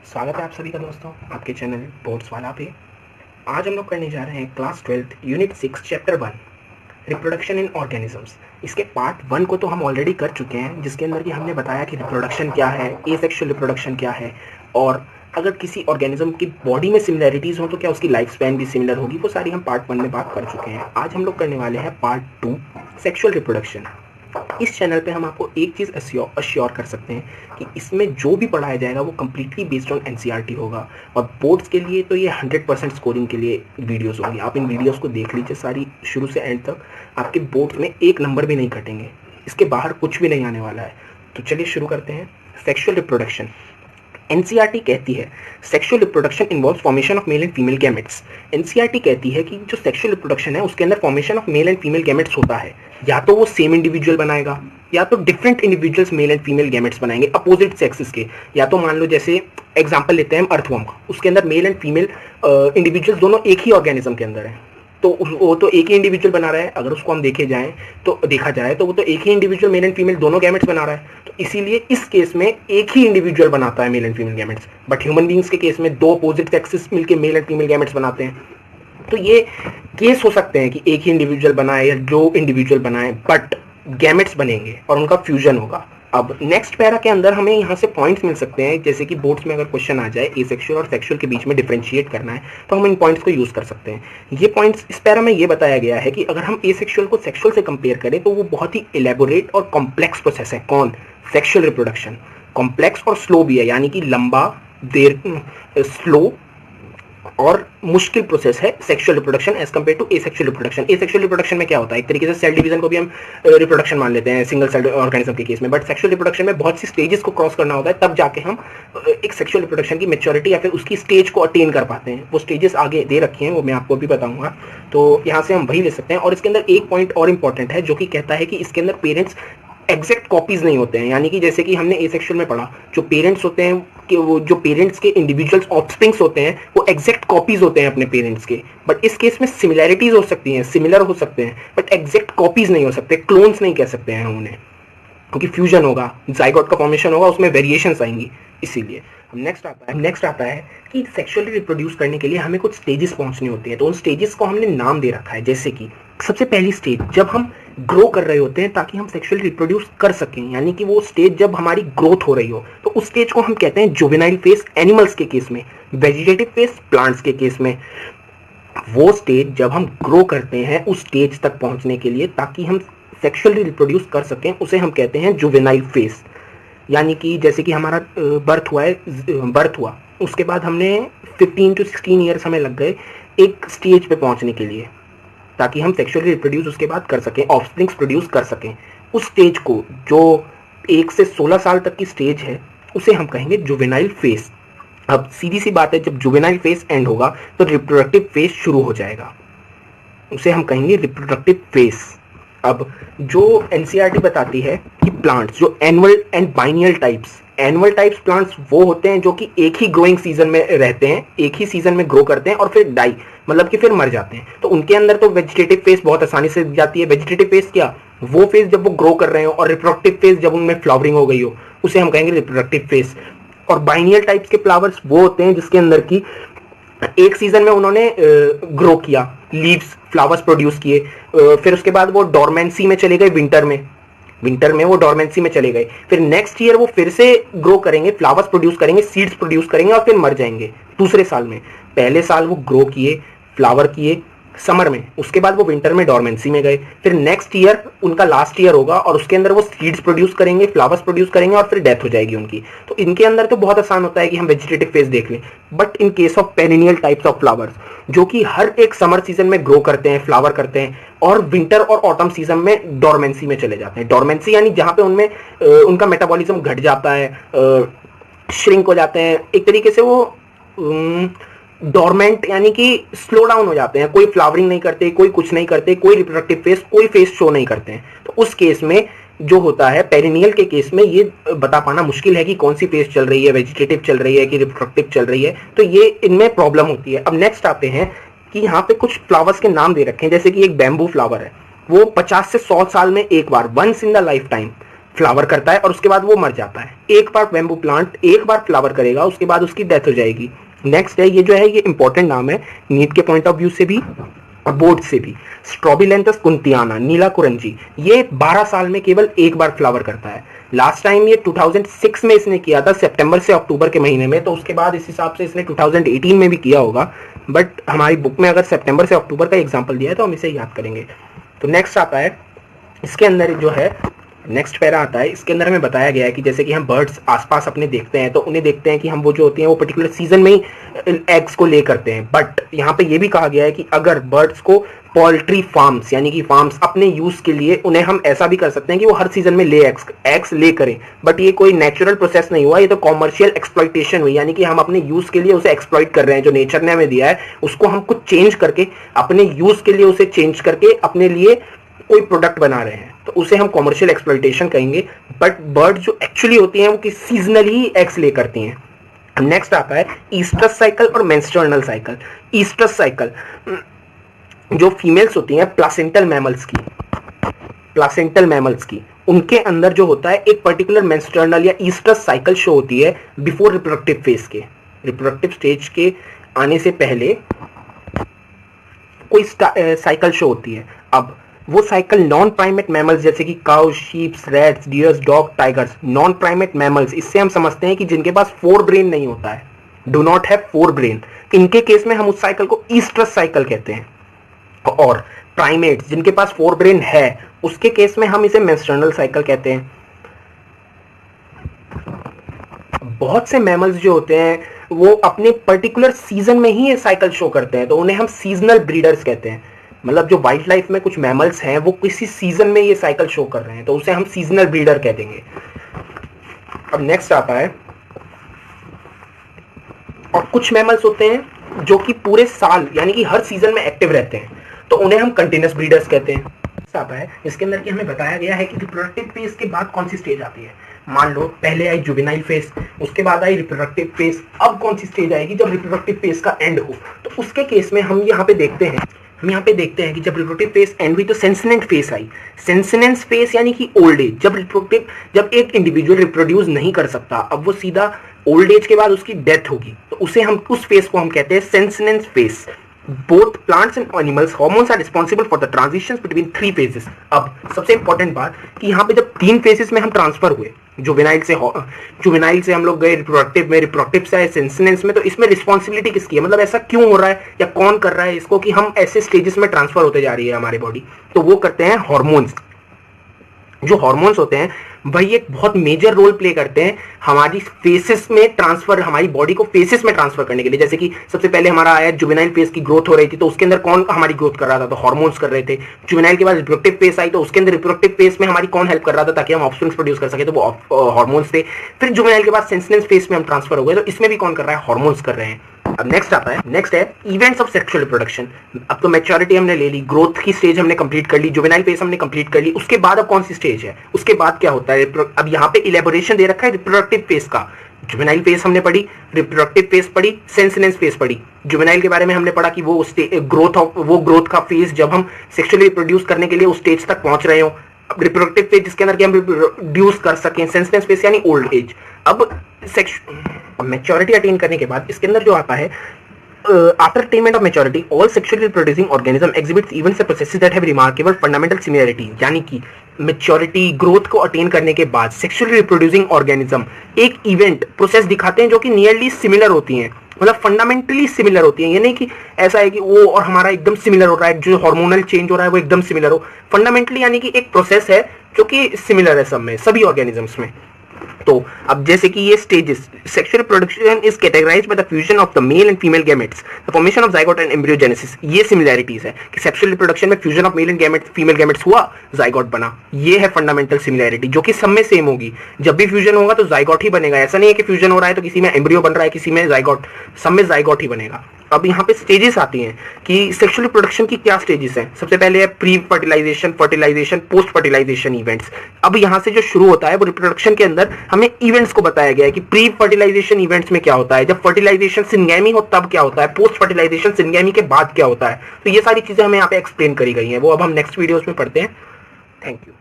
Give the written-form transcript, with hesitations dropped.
स्वागत है आप सभी का दोस्तों आपके चैनल बोर्ड्स वाला पे। आज हम लोग करने जा रहे हैं class 12 unit 6 chapter 1 reproduction in organisms. इसके पार्ट 1 को तो हम ऑलरेडी कर चुके हैं, जिसके अंदर कि हमने बताया कि रिप्रोडक्शन क्या है, एसेक्सुअल रिप्रोडक्शन क्या है, और अगर किसी ऑर्गेनिज्म की बॉडी में सिमिलैरिटीज़ हो तो क्या उसकी लाइफ स्पैन भी सिमिलर होगी। वो सारी हम पार्ट 1 में बात कर चुके हैं। आज हम लोग करने वाले हैं पार्ट 2 सेक्सुअल रिप्रोडक्शन। इस चैनल पे हम आपको एक चीज़ अश्योर कर सकते हैं कि इसमें जो भी पढ़ाया जाएगा वो कम्प्लीटली बेस्ड ऑन एनसीईआरटी होगा, और बोर्ड्स के लिए तो ये 100% स्कोरिंग के लिए वीडियोस होंगी। आप इन वीडियोस को देख लीजिए सारी, शुरू से एंड तक। आपके बोर्ड्स में एक नंबर भी नहीं कटेंगे, इसके बाहर कुछ भी नहीं आने वाला है। तो चलिए शुरू करते हैं। Sexual reproduction. एनसीईआरटी कहती है sexual reproduction involves formation of male and female gametes. NCERT कहती है कि जो सेक्सुअल रिप्रोडक्शन है उसके अंदर formation of male and female gametes होता है। या तो वो सेम इंडिविजुअल बनाएगा, या तो different individuals male and female gametes बनाएंगे अपोजिट सेक्सेस के। या तो मान लो जैसे एग्जांपल लेते हैं हम अर्थवर्म का, उसके अंदर मेल एंड फीमेल इंडिविजुअल्स दोनों एक ही ऑर्गेनिज्म के अंदर है, तो वो तो एक ही इंडिविजुअल बना रहा है। अगर उसको हम देखा जाए तो वो तो एक ही इंडिविजुअल मेल एंड फीमेल दोनों गैमेट्स बना रहा है। तो इसीलिए इस केस में एक ही इंडिविजुअल बनाता है male and female gametes. But human beings के केस में दो अपोजिट सेक्सेस मिलकर मेल एंड फीमेल गैमेट्स बनाते हैं। तो ये केस हो सकते हैं कि एक ही इंडिविजुअल बनाए या दो इंडिविजुअल बनाए, बट गैमेट्स बनेंगे और उनका फ्यूजन होगा। अब नेक्स्ट पैरा के अंदर हमें यहाँ से पॉइंट्स मिल सकते हैं, जैसे कि बोर्ड्स में अगर क्वेश्चन आ जाए एसेक्सुअल और सेक्सुअल के बीच में डिफरेंशिएट करना है तो हम इन पॉइंट्स को यूज कर सकते हैं। ये पॉइंट्स इस पैरा में ये बताया गया है कि अगर हम एसेक्सुअल को सेक्सुअल से कंपेयर करें तो वो बहुत ही इलेबोरेट और कॉम्प्लेक्स प्रोसेस है। कौन? Sexual reproduction. कॉम्प्लेक्स और स्लो भी है, यानी कि लंबा, देर, स्लो और मुश्किल प्रोसेस है sexual reproduction as compared to asexual reproduction. Asexual reproduction में क्या होता है, एक तरीके से सेल डिवीजन को भी हम रिप्रोडक्शन मान लेते हैं सिंगल सेल ऑर्गेनिज्म के केस में। बट सेक्सुअल रिप्रोडक्शन में बहुत सी स्टेजेस को क्रॉस करना होता है, तब जाके हम एक सेक्सुअल रिप्रोडक्शन की मैच्योरिटी या फिर उसकी स्टेज को अटेन कर पाते हैं। वो स्टेजेस आगे दे रखी हैं, वो मैं आपको भी बताऊंगा, तो यहाँ से हम वही ले सकते हैं। और इसके अंदर एक पॉइंट और इंपॉर्टेंट है जो कि कहता है कि इसके अंदर पेरेंट्स एग्जैक्ट कॉपीज नहीं होते हैं। यानी कि जैसे कि हमने एसेक्सुअल में पढ़ा, जो पेरेंट्स होते हैं कि वो जो पेरेंट्स के इंडिविजुअल्स ऑफस्प्रिंग्स होते हैं वो एग्जैक्ट कॉपीज होते हैं अपने पेरेंट्स के। बट इस केस में सिमिलैरिटीज हो सकती हैं, सिमिलर हो सकते हैं, बट एग्जैक्ट कॉपीज नहीं हो सकते, क्लोन्स नहीं कह सकते हैं उन्हें, क्योंकि फ्यूजन होगा, जाइगोट का फॉर्मेशन होगा, उसमें वेरिएशंस आएंगी। इसीलिए नेक्स्ट आता है कि सेक्सुअली रिप्रोड्यूस करने के लिए हमें कुछ स्टेजेस पहुंचनी होती है। तो उन स्टेजेस को हमने नाम दे रखा है, जैसे कि सबसे पहली स्टेज जब हम ग्रो कर रहे होते हैं ताकि हम सेक्सुअली रिप्रोड्यूस कर सकें, यानी कि वो स्टेज जब हमारी ग्रोथ हो रही हो, तो उस स्टेज को हम कहते हैं जुवेनाइल फेज एनिमल्स के केस में, वेजिटेटिव फेज प्लांट्स के केस में। वो स्टेज जब हम ग्रो करते हैं उस स्टेज तक पहुंचने के लिए ताकि हम सेक्सुअली रिप्रोड्यूस कर सकें, उसे हम कहते हैं जुवेनाइल फेज। यानी कि जैसे कि हमारा बर्थ हुआ, उसके बाद हमने 15 to 16 ईयर्स हमें लग गए एक स्टेज पे पहुंचने के लिए ताकि हम सेक्सुअली रिप्रोड्यूस उसके बाद कर सकें, ऑफस्प्रिंग्स प्रोड्यूस कर सकें। उस स्टेज को, जो 1 से 16 साल तक की स्टेज है, उसे हम कहेंगे जुवेनाइल फेज। अब सीधी सी बात है, जब जुवेनाइल फेज एंड होगा तो रिप्रोडक्टिव फेज शुरू हो जाएगा, उसे हम कहेंगे रिप्रोडक्टिव फेज। अब जो एनसीईआरटी बताती है कि प्लांट्स जो annual and biennial types plants वो होते हैं जो कि एक ही ग्रोइंग सीजन में रहते हैं, एक ही सीजन में ग्रो करते हैं और फिर डाई, मतलब कि फिर मर जाते हैं। तो उनके अंदर तो वेजिटेटिव फेज बहुत आसानी से जाती है। वेजिटेटिव फेज क्या? वो फेज जब वो ग्रो कर रहे हो, और रिप्रोडक्टिव फेज जब उनमें फ्लावरिंग हो गई हो, उसे हम कहेंगे रिप्रोडक्टिव फेज। और बाइनियल टाइप्स के फ्लावर्स वो होते हैं जिसके अंदर की एक सीजन में उन्होंने ग्रो किया, लीव्स, फ्लावर्स प्रोड्यूस किए, फिर उसके बाद वो डॉर्मेंसी में चले गए, विंटर में वो डॉर्मेंसी में चले गए, फिर नेक्स्ट ईयर वो फिर से ग्रो करेंगे, फ्लावर्स प्रोड्यूस करेंगे, सीड्स प्रोड्यूस करेंगे और फिर मर जाएंगे दूसरे साल में। पहले साल वो ग्रो किए, फ्लावर किए समर में, उसके बाद वो विंटर में डॉर्मेंसी में गए, फिर नेक्स्ट ईयर उनका लास्ट ईयर होगा और उसके अंदर वो सीड्स प्रोड्यूस करेंगे, फ्लावर्स प्रोड्यूस करेंगे और फिर डेथ हो जाएगी उनकी। तो इनके अंदर तो बहुत आसान होता है कि हम वेजिटेटिव फेज देख लें। But in case of perennial types of flowers, जो कि हर एक समर सीजन में ग्रो करते हैं, फ्लावर करते हैं, और विंटर और ऑटम सीजन में डॉर्मेंसी में चले जाते हैं। डॉर्मेंसी यानी जहां पे उनमें उनका मेटाबॉलिज्म घट जाता है, श्रिंक हो जाते हैं, एक तरीके से वो डॉर्मेंट यानी कि स्लो डाउन हो जाते हैं, कोई फ्लावरिंग नहीं करते, कोई कुछ नहीं करते, कोई रिप्रोडक्टिव फेज, कोई फेज शो नहीं करते हैं। तो उस केस में जो होता है, पेरिनियल के केस में ये बता पाना मुश्किल है कि कौन सी फेज चल रही है, वेजिटेटिव चल रही है कि रिप्रोडक्टिव चल रही है, तो ये इनमें प्रॉब्लम होती है। अब नेक्स्ट आते हैं कि यहाँ पे कुछ फ्लावर्स के नाम दे रखे हैं, जैसे कि एक बैम्बू फ्लावर है, वो 50 से 100 साल में एक बार, once in the life time, flower करता है और उसके बाद वो मर जाता है। एक बार बैम्बू प्लांट एक बार फ्लावर करेगा, उसके बाद उसकी डेथ हो जाएगी। नेक्स्ट है, ये जो है ये इंपॉर्टेंट नाम है नीट के पॉइंट ऑफ व्यू से भी और बोर्ड से भी, स्ट्रॉबिलेंथस कुंतियाना, नीला कुरंजी। ये 12 साल में केवल एक बार फ्लावर करता है। लास्ट टाइम ये 2006 में इसने किया था, सितंबर से अक्टूबर के महीने में, तो उसके बाद इस हिसाब से इसने 2018 में भी किया होगा, बट हमारी बुक में अगर सितंबर से अक्टूबर का एग्जाम्पल दिया है तो हम इसे याद करेंगे। तो नेक्स्ट आता है, इसके अंदर जो है नेक्स्ट पैरा आता है, इसके अंदर हमें बताया गया है कि जैसे कि हम बर्ड्स आसपास अपने देखते हैं तो उन्हें देखते हैं कि हम वो जो होती हैं वो पर्टिकुलर सीजन में ही एग्स को ले करते हैं। बट यहाँ पे ये भी कहा गया है कि अगर बर्ड्स को पोल्ट्री फार्म्स यानी कि फार्म्स अपने यूज के लिए, उन्हें हम ऐसा भी कर सकते हैं कि वो हर सीजन में ले एग्स ले करें। बट ये कोई नेचुरल प्रोसेस नहीं हुआ, ये तो कॉमर्शियल एक्सप्लॉइटेशन हुई, यानी कि हम अपने यूज के लिए उसे एक्सप्लॉइट कर रहे हैं। जो नेचर ने हमें दिया है उसको हम कुछ चेंज करके अपने यूज के लिए उसे चेंज करके अपने लिए कोई प्रोडक्ट बना रहे हैं, तो उसे हम कॉमर्शियल एक्सप्लॉइटेशन कहेंगे। बट बर्ड जो एक्चुअली होती हैं वो कि सीजनली एग्स ले करती हैं। नेक्स्ट आता है ईस्ट्रस साइकिल और मेंस्ट्रुअल साइकिल। ईस्ट्रस साइकिल जो फीमेल्स होती हैं प्लासेंटल मैमल्स की, उनके अंदर जो होता है एक पर्टिकुलर मेंस्ट्रुअल या ईस्ट्रस साइकिल शो होती है बिफोर रिप्रोडक्टिव फेज के, रिप्रोडक्टिव स्टेज के आने से पहले कोई साइकिल शो होती है। अब वो साइकिल नॉन प्राइमेट मैमल्स जैसे कि cow, sheeps, rats, dears, dog, tigers, non primate mammals, इससे हम समझते हैं कि जिनके पास 4 ब्रेन नहीं होता है, डू नॉट हैव 4 ब्रेन, इनके केस में हम उस साइकिल को ईस्ट्रस साइकिल कहते हैं। और प्राइमेट्स जिनके पास 4 ब्रेन है उसके केस में हम इसे मेंस्ट्रुअल साइकिल कहते हैं। बहुत से मैमल्स जो होते हैं वो अपने पर्टिकुलर सीजन में ही ये साइकिल शो करते हैं, तो उन्हें हम सीजनल ब्रीडर्स कहते हैं। मतलब जो वाइल्ड लाइफ में कुछ मैमल्स हैं वो किसी सीजन में ये साइकिल शो कर रहे हैं, तो उसे हम सीजनल ब्रीडर कह देंगे। अब नेक्स्ट आता है, और कुछ मैमल्स होते हैं जो कि पूरे साल यानी कि हर सीजन में एक्टिव रहते हैं, तो उन्हें हम कंटिन्यूअस ब्रीडर्स कहते हैं। आता है इसके अंदर कि हमें बताया गया है कि रिप्रोडक्टिव फेज के बाद कौन सी स्टेज आती है। मान लो पहले आई जुवेनाइल फेज, उसके बाद आई रिप्रोडक्टिव फेज, अब कौन सी स्टेज आएगी जब रिप्रोडक्टिव फेज का एंड हो। तो उसके केस में हम यहाँ पे देखते हैं कि जब रिप्रोडक्टिव फेज एंड हुई तो सेंसिनेंट फेज आई। सेंसिनेंस फेज यानी कि ओल्ड एज, जब एक इंडिविजुअल रिप्रोड्यूस नहीं कर सकता, अब वो सीधा ओल्ड एज के बाद उसकी डेथ होगी, तो उसे हम उस फेज को हम कहते हैं सेंसिनेंस phase. Both plants and animals hormones are responsible for the transitions between 3 phases। अब सबसे इंपॉर्टेंट बात कि यहाँ पे जब 3 फेजेस में हम ट्रांसफर हुए, जुवेनाइल से हम लोग गए रिप्रोडक्टिव में, रिप्रोडक्टिव से आए सेंसिनेंस में, तो इसमें रिस्पॉन्सिबिलिटी किसकी है, मतलब ऐसा क्यों हो रहा है या कौन कर रहा है इसको कि हम ऐसे स्टेजेस में ट्रांसफर होते जा रही है हमारी बॉडी, तो वो करते हैं हॉर्मोन्स। जो हॉर्मोन्स होते हैं वही एक बहुत मेजर रोल प्ले करते हैं हमारी फेसेस में ट्रांसफर, हमारी बॉडी को फेसेस में ट्रांसफर करने के लिए। जैसे कि सबसे पहले हमारा आया जुवेनाइल फेज की ग्रोथ हो रही थी, तो उसके अंदर कौन हमारी ग्रोथ कर रहा था, तो हॉर्मोन्स कर रहे थे। जुवेनाइल के बाद रिप्रोडक्टिव फेज आई, तो उसके अंदर रिप्रोडक्टिव फेज में हमारी कौन हेल्प कर रहा था ताकि हम ऑफस्प्रिंग्स प्रोड्यूस कर सके, तो वो हॉर्मोन्स थे। फिर जुवेनाइल के बाद सेंसिनेंस फेज में हम ट्रांसफर हो गए, तो इसमें भी कौन कर रहा है, हॉर्मोन्स कर रहे हैं। अब नेक्स्ट है इवेंट्स ऑफ सेक्सुअल रिप्रोडक्शन। अब तो मैच्योरिटी हमने ले ली, ग्रोथ की स्टेज हमने कंप्लीट कर ली, जुवेनाइल फेज हमने कंप्लीट कर ली, उसके बाद अब कौन सी स्टेज है, उसके बाद क्या होता है। अब यहाँ पे इलेबोरेशन दे रखा है रिप्रोडक्टिव फेज का। जुवेनाइल फेज हमने पढ़ी, रिप्रोडक्टिव फेज पढ़ी, सेंसिनेंस फेज पढ़ी। जुवेनाइल के बारे में हमने पढ़ा कि वो ग्रोथ का फेज जब हम सेक्सुअली रिप्रोड्यूस करने के लिए उस स्टेज तक पहुंच रहे हो। अब रिप्रोडक्टिव फेज जिसके अंदर कि हम रिप्रोड्यूस कर सकें, सेंसिनेंस फेज यानी ओल्ड एज। अब मैच्योरिटी अटेन करने के बाद इसके अंदर जो आता है, after attainment of maturity, all sexually reproducing organism exhibits events and processes that have remarkable fundamental similarity। यानी कि मेच्योरिटी ग्रोथ को अटेन करने के बाद सेक्सुअली रिप्रोड्यूसिंग ऑर्गेनिज्म एक इवेंट प्रोसेस दिखाते हैं जो कि नियरली सिमिलर होती हैं, मतलब फंडामेंटली सिमिलर होती हैं। ये नहीं कि ऐसा है कि वो और हमारा एकदम सिमिलर हो रहा है, जो हार्मोनल चेंज हो रहा है वो एकदम सिमिलर हो। फंडामेंटली यानी कि एक प्रोसेस है जो कि सिमिलर है सब में, सभी ऑर्गेनिजम्स में। तो अब जैसे कि ये stages, sexual reproduction is categorised by the fusion of the male and female gametes, the formation of zygote and embryogenesis. ये सिमिलैरिटीज है कि सेक्सुअल रिप्रोडक्शन में fusion of male and gametes, female gametes हुआ, जाइगोट बना। ये है fundamental similarity जो कि सब में सेम होगी। जब भी फ्यूजन होगा तो जाइगोट ही बनेगा, ऐसा नहीं है कि फ्यूजन हो रहा है तो किसी में एम्ब्रियो बन रहा है, किसी में जाइगोट, सब में जाइगोट ही बनेगा। अब यहाँ पे स्टेजेस आती हैं कि सेक्सुअल रिप्रोडक्शन की क्या स्टेजेस हैं। सबसे पहले है pre fertilization, fertilization, post fertilization events. अब यहाँ से जो शुरू होता है वो रिप्रोडक्शन के अंदर हमें इवेंट्स को बताया गया है कि प्री फर्टिलाइजेशन इवेंट्स में क्या होता है, जब फर्टिलाइजेशन सिंगैमी हो तब क्या होता है, पोस्ट फर्टिलाइजेशन सिंगैमी के बाद क्या होता है। तो ये सारी चीजें हमें यहाँ पे एक्सप्लेन करी गई हैं, वो अब हम नेक्स्ट वीडियोस में पढ़ते हैं। Thank you.